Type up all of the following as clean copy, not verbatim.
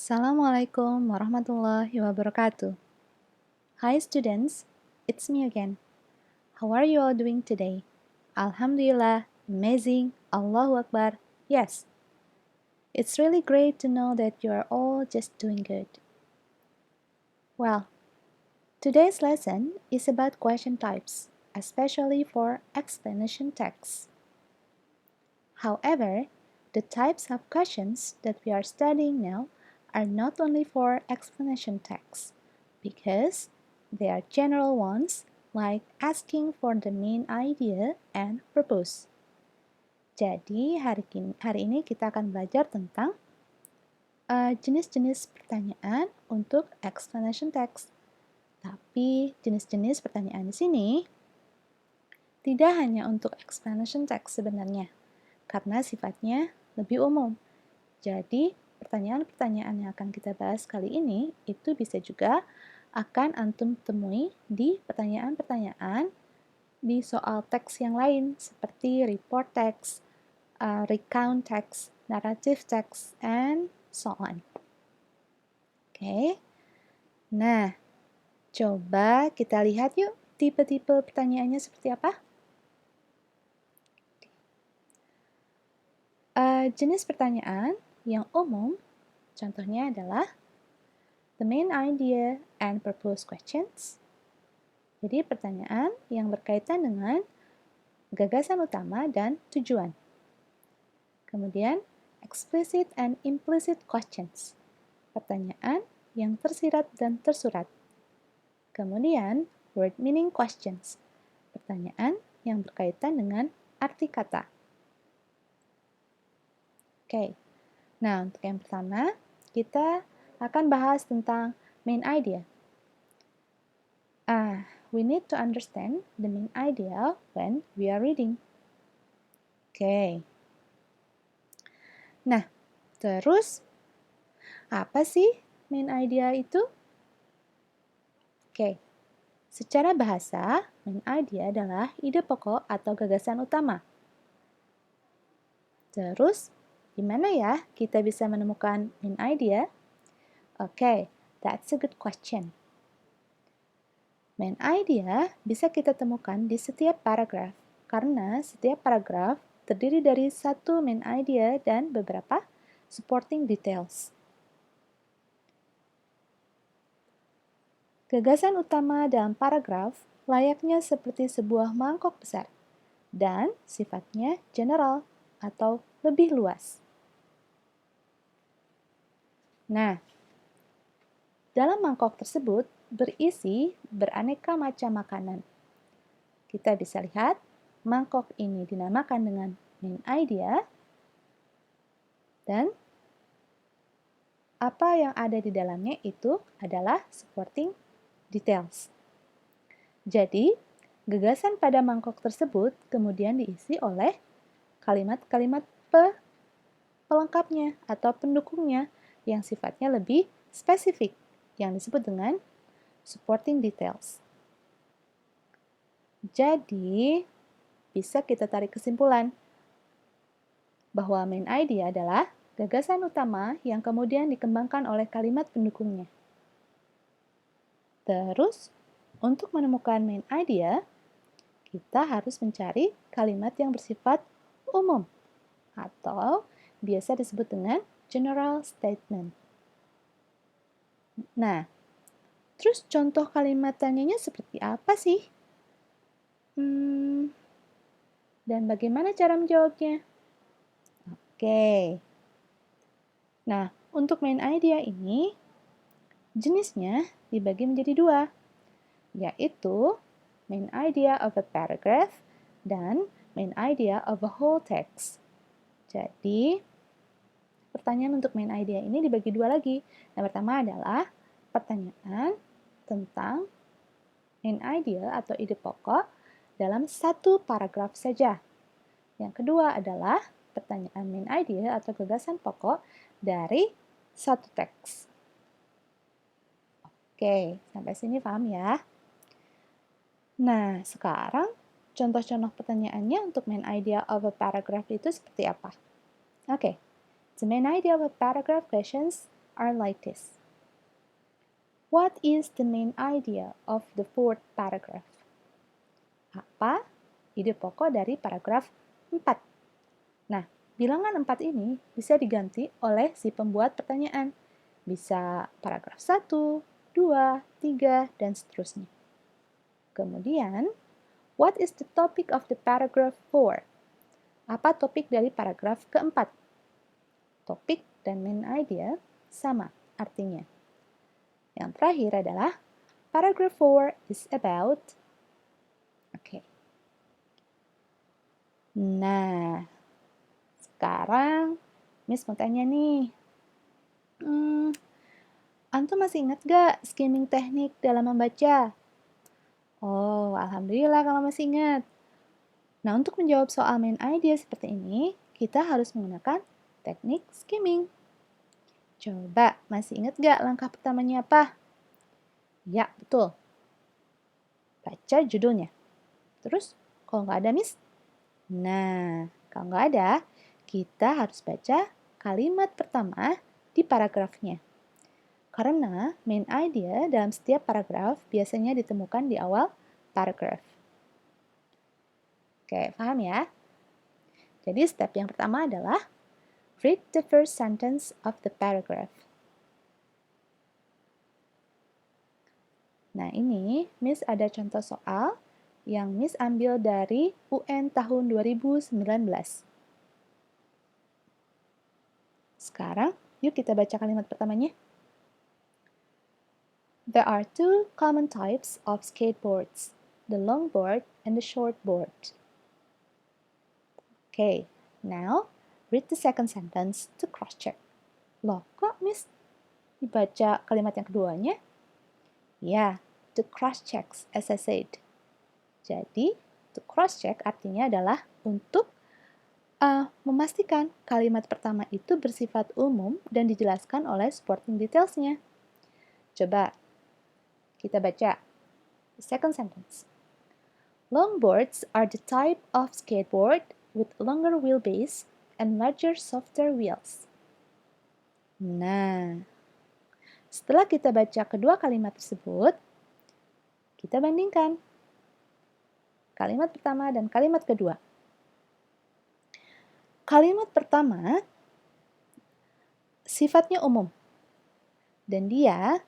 Assalamualaikum warahmatullahi wabarakatuh. Hi students, it's me again. How are you all doing today? Alhamdulillah, amazing, Allahu Akbar, yes. It's really great to know that you are all just doing good. Well, today's lesson is about question types, especially for explanation texts. However, the types of questions that we are studying now are not only for explanation texts, because they are general ones like asking for the main idea and purpose. Jadi hari ini kita akan belajar tentang jenis-jenis pertanyaan untuk explanation text. Tapi jenis-jenis pertanyaan di sini tidak hanya untuk explanation text sebenarnya, karena sifatnya lebih umum. Jadi, pertanyaan-pertanyaan yang akan kita bahas kali ini itu bisa juga akan antum temui di pertanyaan-pertanyaan di soal teks yang lain seperti report text, recount text, narrative text, and so on. Oke. Nah, coba kita lihat yuk tipe-tipe pertanyaannya seperti apa. Jenis pertanyaan yang umum, contohnya adalah the main idea and purpose questions. Jadi pertanyaan yang berkaitan dengan gagasan utama dan tujuan. Kemudian explicit and implicit questions. Pertanyaan yang tersirat dan tersurat. Kemudian word meaning questions. Pertanyaan yang berkaitan dengan arti kata. Oke. Nah, untuk yang pertama, kita akan bahas tentang main idea. We need to understand the main idea when we are reading. Oke. Nah, terus apa sih main idea itu? Oke. Secara bahasa, main idea adalah ide pokok atau gagasan utama. Terus, di mana ya kita bisa menemukan main idea? Oke, that's a good question. Main idea bisa kita temukan di setiap paragraf, karena setiap paragraf terdiri dari satu main idea dan beberapa supporting details. Gagasan utama dalam paragraf layaknya seperti sebuah mangkok besar, dan sifatnya general atau lebih luas. Nah, dalam mangkok tersebut berisi beraneka macam makanan. Kita bisa lihat, mangkok ini dinamakan dengan main idea, dan apa yang ada di dalamnya itu adalah supporting details. Jadi, gagasan pada mangkok tersebut kemudian diisi oleh kalimat-kalimat pelengkapnya atau pendukungnya yang sifatnya lebih spesifik, yang disebut dengan supporting details. Jadi, bisa kita tarik kesimpulan bahwa main idea adalah gagasan utama yang kemudian dikembangkan oleh kalimat pendukungnya. Terus, untuk menemukan main idea, kita harus mencari kalimat yang bersifat umum atau biasa disebut dengan general statement. Nah, terus contoh kalimat tanyanya seperti apa sih? Dan bagaimana cara menjawabnya? Oke. Nah, untuk main idea ini, jenisnya dibagi menjadi dua, yaitu main idea of a paragraph dan main idea of a whole text. Jadi, pertanyaan untuk main idea ini dibagi dua lagi. Yang pertama adalah pertanyaan tentang main idea atau ide pokok dalam satu paragraf saja. Yang kedua adalah pertanyaan main idea atau gagasan pokok dari satu teks. Oke, sampai sini paham ya? Nah, sekarang contoh-contoh pertanyaannya untuk main idea of a paragraph itu seperti apa? Oke, the main idea of a paragraph questions are like this. What is the main idea of the fourth paragraph? Apa ide pokok dari paragraf 4? Nah, bilangan 4 ini bisa diganti oleh si pembuat pertanyaan. Bisa paragraf 1, 2, 3, dan seterusnya. Kemudian, what is the topic of the paragraph 4? Apa topik dari paragraf keempat? Topik dan main idea sama artinya. Yang terakhir adalah paragraph 4 is about. Oke. Nah, sekarang Miss mau tanya nih. Antum masih ingat gak skimming teknik dalam membaca? Oh, alhamdulillah kalau masih ingat. Nah, untuk menjawab soal main idea seperti ini, kita harus menggunakan teknik skimming. Coba, masih ingat gak langkah pertamanya apa? Ya, betul. Baca judulnya. Terus, kalau nggak ada, Miss? Nah, kalau nggak ada, kita harus baca kalimat pertama di paragrafnya. Karena main idea dalam setiap paragraf biasanya ditemukan di awal paragraf. Oke, paham ya? Jadi step yang pertama adalah read the first sentence of the paragraph. Nah, ini Miss ada contoh soal yang Miss ambil dari UN tahun 2019. Sekarang, yuk kita baca kalimat pertamanya. There are two common types of skateboards, the longboard and the shortboard. Okay, now read the second sentence to cross-check. Loh, kok Miss dibaca kalimat yang keduanya? Ya, to cross-checks as I said. Jadi, to cross-check artinya adalah untuk memastikan kalimat pertama itu bersifat umum dan dijelaskan oleh supporting details-nya. Coba kita baca the second sentence. Longboards are the type of skateboard with longer wheelbase and larger, softer wheels. Nah, setelah kita baca kedua kalimat tersebut, kita bandingkan kalimat pertama dan kalimat kedua. Kalimat pertama sifatnya umum dan dia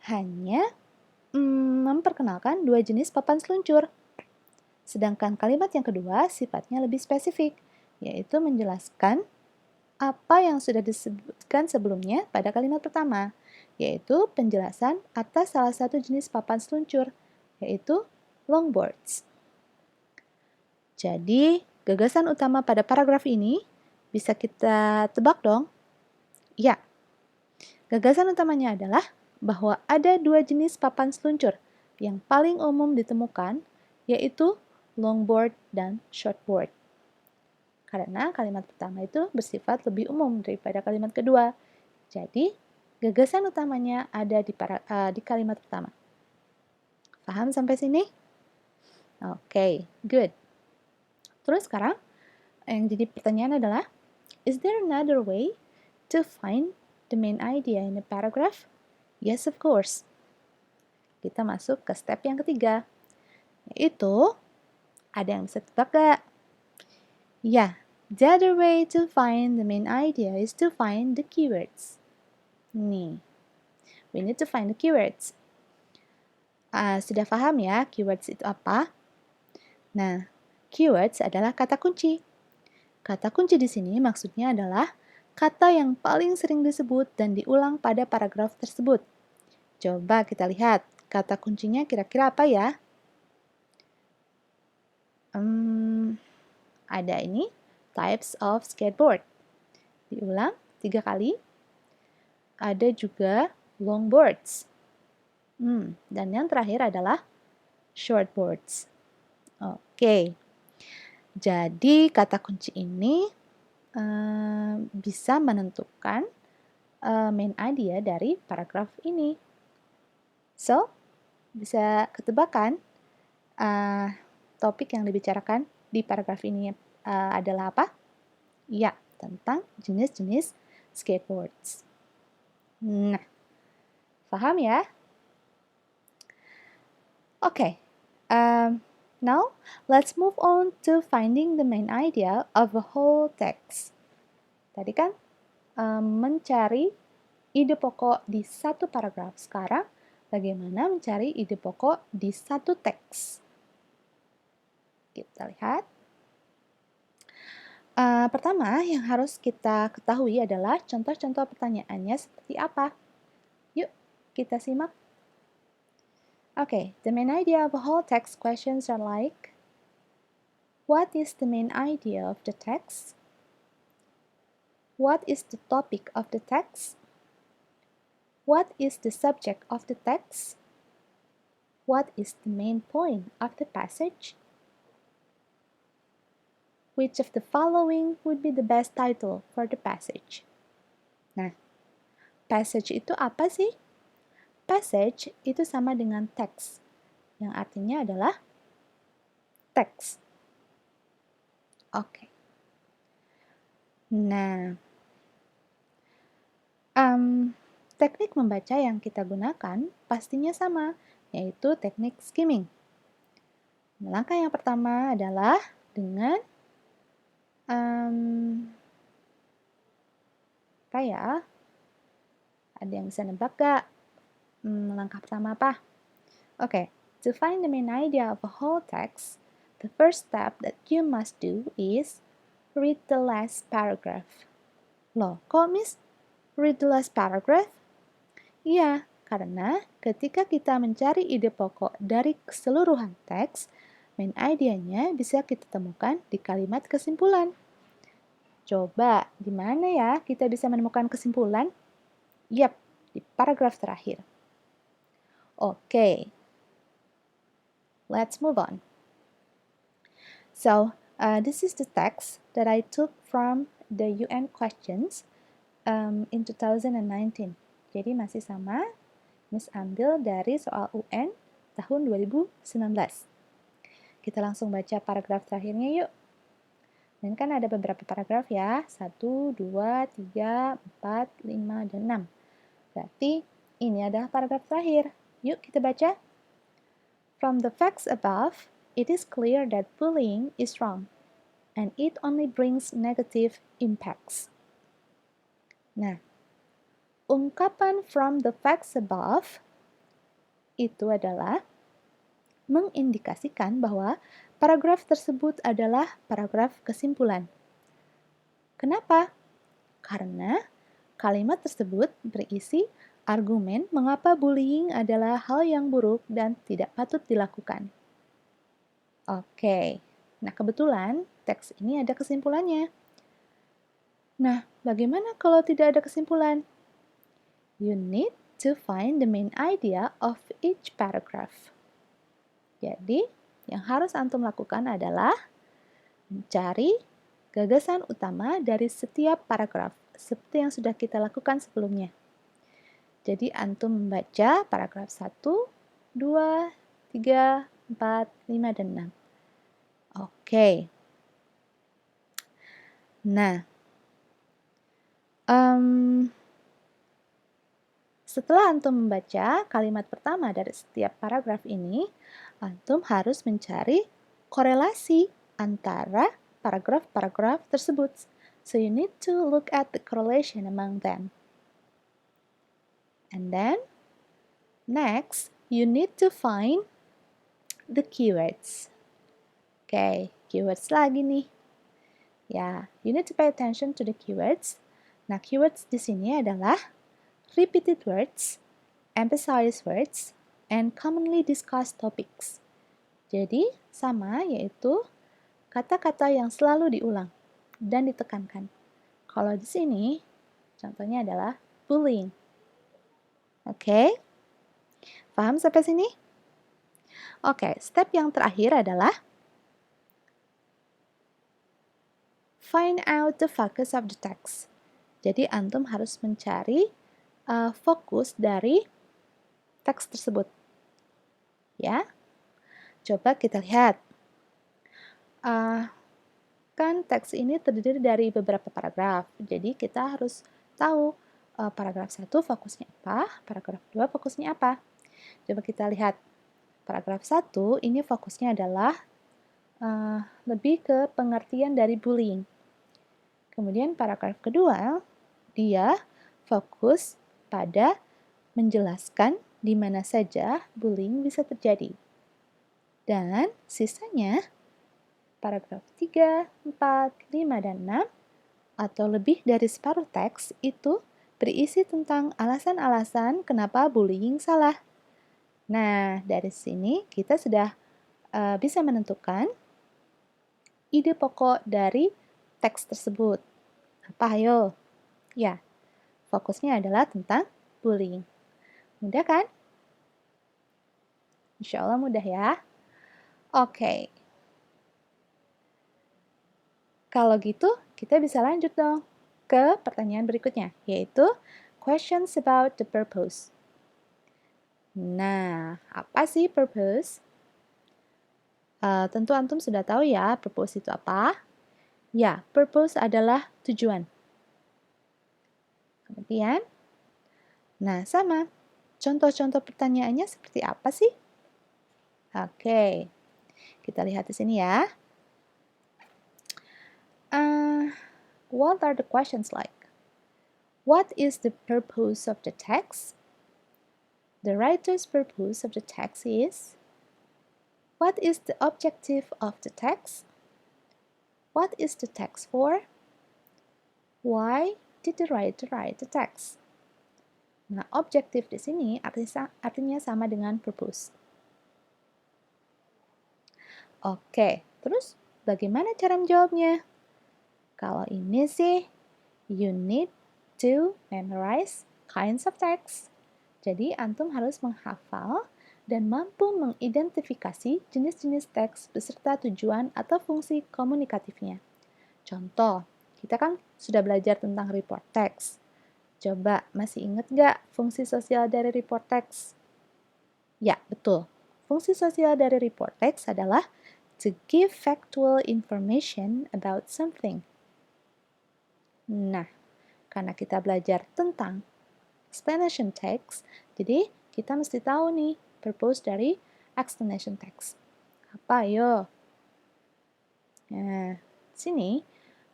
hanya memperkenalkan dua jenis papan seluncur. Sedangkan kalimat yang kedua sifatnya lebih spesifik, yaitu menjelaskan apa yang sudah disebutkan sebelumnya pada kalimat pertama, yaitu penjelasan atas salah satu jenis papan seluncur, yaitu longboards. Jadi, gagasan utama pada paragraf ini bisa kita tebak dong? Ya, gagasan utamanya adalah bahwa ada dua jenis papan seluncur yang paling umum ditemukan, yaitu longboard dan shortboard. Karena kalimat pertama itu bersifat lebih umum daripada kalimat kedua. Jadi, gagasan utamanya ada di kalimat pertama. Paham sampai sini? Oke, good. Terus sekarang, yang jadi pertanyaan adalah, is there another way to find the main idea in a paragraph? Yes, of course. Kita masuk ke step yang ketiga, yaitu, ada yang bisa tebak gak? Ya, the other way to find the main idea is to find the keywords. Nih, we need to find the keywords. Sudah paham ya keywords itu apa? Nah, keywords adalah kata kunci. Kata kunci di sini maksudnya adalah kata yang paling sering disebut dan diulang pada paragraf tersebut. Coba kita lihat, kata kuncinya kira-kira apa ya? Ada ini, types of skateboard. Diulang 3 kali. Ada juga longboards. Dan yang terakhir adalah shortboards. Oke. Jadi kata kunci ini bisa menentukan main idea dari paragraf ini. So, bisa ketebakan topik yang dibicarakan di paragraf ini adalah apa? Ya, tentang jenis-jenis skateboards. Nah, paham ya? Okay, now let's move on to finding the main idea of a whole text. Tadi kan mencari ide pokok di satu paragraf. Sekarang, bagaimana mencari ide pokok di satu teks? Kita lihat. Pertama, yang harus kita ketahui adalah contoh-contoh pertanyaannya seperti apa. Yuk, kita simak. Okay, the main idea of a whole text questions are like, what is the main idea of the text? What is the topic of the text? What is the subject of the text? What is the main point of the passage? Which of the following would be the best title for the passage? Nah, passage itu apa sih? Passage itu sama dengan teks, yang artinya adalah teks. Oke. Nah, teknik membaca yang kita gunakan pastinya sama, yaitu teknik skimming. Langkah yang pertama adalah dengan apa ya? Ada yang bisa nebak gak? Langkah pertama apa? Okay, to find the main idea of a whole text, the first step that you must do is read the last paragraph. Loh, kok Miss? Read the last paragraph? Iya, karena ketika kita mencari ide pokok dari keseluruhan teks, main idenya bisa kita temukan di kalimat kesimpulan. Coba, di mana ya kita bisa menemukan kesimpulan? Yap, di paragraf terakhir. Oke, let's move on. So, this is the text that I took from the UN questions in 2019. Jadi masih sama, Miss ambil dari soal UN tahun 2019. Kita langsung baca paragraf terakhirnya yuk. Dan kan ada beberapa paragraf ya, 1, 2, 3, 4, 5, dan 6. Berarti ini adalah paragraf terakhir. Yuk kita baca. From the facts above, it is clear that bullying is wrong, and it only brings negative impacts. Nah, ungkapan from the facts above itu adalah mengindikasikan bahwa paragraf tersebut adalah paragraf kesimpulan. Kenapa? Karena kalimat tersebut berisi argumen mengapa bullying adalah hal yang buruk dan tidak patut dilakukan. Oke, nah kebetulan teks ini ada kesimpulannya. Nah, bagaimana kalau tidak ada kesimpulan? You need to find the main idea of each paragraph. Jadi, yang harus antum lakukan adalah mencari gagasan utama dari setiap paragraf, seperti yang sudah kita lakukan sebelumnya. Jadi, antum membaca paragraf 1, 2, 3, 4, 5, dan 6. Oke. Nah, setelah antum membaca kalimat pertama dari setiap paragraf ini, antum harus mencari korelasi antara paragraf-paragraf tersebut. So you need to look at the correlation among them. And then, next, you need to find the keywords. Okay, keywords lagi nih. Ya, you need to pay attention to the keywords. Nah, keywords di sini adalah repeated words, emphasized words, and commonly discussed topics. Jadi, sama yaitu kata-kata yang selalu diulang dan ditekankan. Kalau di sini, contohnya adalah bullying. Oke? Paham sampai sini? Oke, step yang terakhir adalah find out the focus of the text. Jadi, antum harus mencari fokus dari teks tersebut. Ya, coba kita lihat. Kan teks ini terdiri dari beberapa paragraf, jadi kita harus tahu paragraf 1 fokusnya apa, paragraf 2 fokusnya apa. Coba kita lihat. Paragraf 1 ini fokusnya adalah lebih ke pengertian dari bullying. Kemudian paragraf kedua, dia fokus pada menjelaskan di mana saja bullying bisa terjadi. Dan sisanya, paragraf 3, 4, 5, dan 6, atau lebih dari separuh teks itu berisi tentang alasan-alasan kenapa bullying salah. Nah, dari sini kita sudah bisa menentukan ide pokok dari teks tersebut. Apa ayo? Ya, fokusnya adalah tentang bullying. Mudah kan? Insya Allah mudah ya. Oke. Kalau gitu, kita bisa lanjut dong ke pertanyaan berikutnya, yaitu questions about the purpose. Nah, apa sih purpose? Tentu antum sudah tahu ya, purpose itu apa? Ya, purpose adalah tujuan. Kemudian, nah sama, contoh-contoh pertanyaannya seperti apa sih? Oke, kita lihat di sini ya. What are the questions like? What is the purpose of the text? The writer's purpose of the text is? What is the objective of the text? What is the text for? Why did the writer write the text? Nah, objektif di sini artinya sama dengan purpose. Oke, terus bagaimana cara menjawabnya? Kalau ini sih, you need to memorize kinds of text. Jadi, antum harus menghafal dan mampu mengidentifikasi jenis-jenis teks beserta tujuan atau fungsi komunikatifnya. Contoh, kita kan sudah belajar tentang report text. Coba, masih ingat nggak fungsi sosial dari report text? Ya, betul. Fungsi sosial dari report text adalah to give factual information about something. Nah, karena kita belajar tentang explanation text, jadi kita mesti tahu nih purpose dari explanation text. Apa ayo? Nah, sini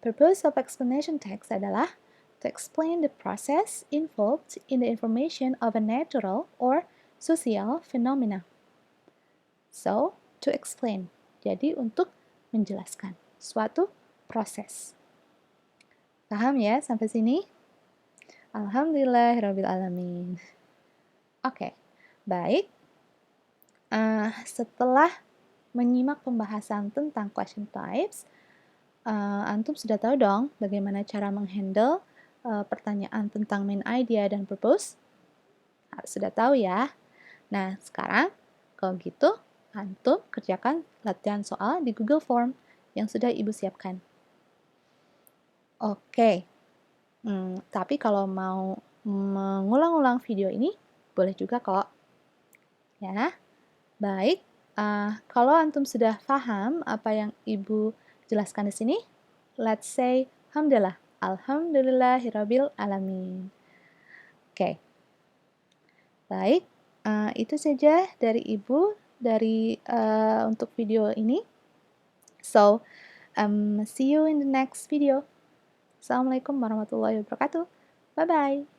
purpose of explanation text adalah to explain the process involved in the information of a natural or social phenomena. So, to explain. Jadi untuk menjelaskan suatu proses. Paham ya sampai sini? Alhamdulillahirrabbilalamin. Oke, baik. Setelah menyimak pembahasan tentang question types, antum sudah tahu dong bagaimana cara menghandle pertanyaan tentang main idea dan purpose? Sudah tahu ya. Nah, sekarang kalau gitu, antum kerjakan latihan soal di Google Form yang sudah ibu siapkan. Oke. Tapi kalau mau mengulang-ulang video ini, boleh juga kok. Ya, baik. Kalau antum sudah paham apa yang ibu jelaskan di sini, let's say Alhamdulillah. Alhamdulillahirabbil alamin. Oke. Baik, itu saja dari ibu untuk video ini. So, see you in the next video. Assalamualaikum warahmatullahi wabarakatuh. Bye-bye.